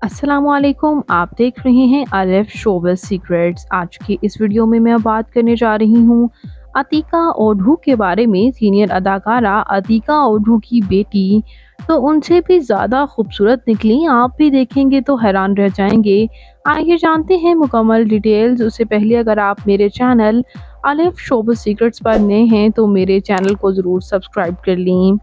अस्सलामुअलैकुम, आप देख रहे हैं अलिफ शोबिज़ सीक्रेट्स। आज की इस वीडियो में मैं बात करने जा रही हूँ अतीका ओढ़ू के बारे में। सीनियर अदाकारा अतीका ओढ़ू की बेटी तो उनसे भी ज़्यादा खूबसूरत निकली, आप भी देखेंगे तो हैरान रह जाएंगे। आइए जानते हैं मुकम्मल डिटेल्स। उससे पहले अगर आप मेरे चैनल अलिफ शोबिज़ सीक्रेट्स पर नए हैं तो मेरे चैनल को ज़रूर सब्सक्राइब कर लें।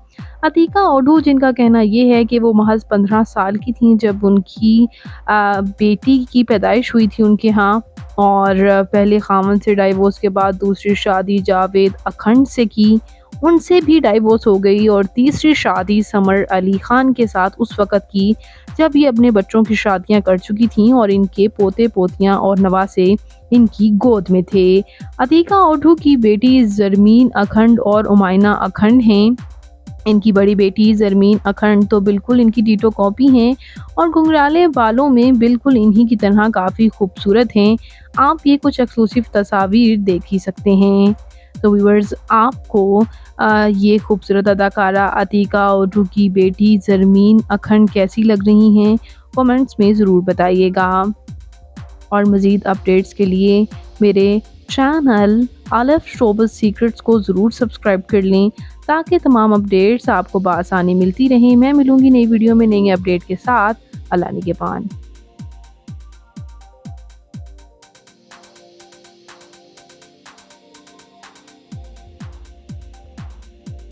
अतीका ओढ़ू, जिनका कहना ये है कि वो महज 15 साल की थीं जब उनकी बेटी की पैदाइश हुई थी उनके यहाँ, और पहले खामन से डाइवोर्स के बाद दूसरी शादी जावेद अखंड से की, उनसे भी डाइवोर्स हो गई, और तीसरी शादी समर अली खान के साथ उस वक़्त की जब ये अपने बच्चों की शादियां कर चुकी थीं और इनके पोते पोतियां और नवासे इनकी गोद में थे। अतीका ओढ़ू की बेटी ज़रमीन अखंड और उमायना अखंड हैं। इनकी बड़ी बेटी ज़रमीन अखंड तो बिल्कुल इनकी डीटो कॉपी हैं और घुंघराले बालों में बिल्कुल इन्हीं की तरह काफ़ी खूबसूरत हैं। आप ये कुछ एक्सक्लूसिव तस्वीर देख ही सकते हैं। तो व्यूअर्स, आपको ये खूबसूरत अदाकारा अतीका ओढ़ू की बेटी ज़रमीन अखंड कैसी लग रही हैं, कमेंट्स में ज़रूर बताइएगा। और मज़ीद अपडेट्स के लिए मेरे चैनल अलिफ शोबिज़ सीक्रेट्स को ज़रूर सब्सक्राइब कर लें ताकि तमाम अपडेट्स आपको बआसानी मिलती रहें। मैं मिलूँगी नई वीडियो में नई अपडेट के साथ। अल्लाह निगहबान।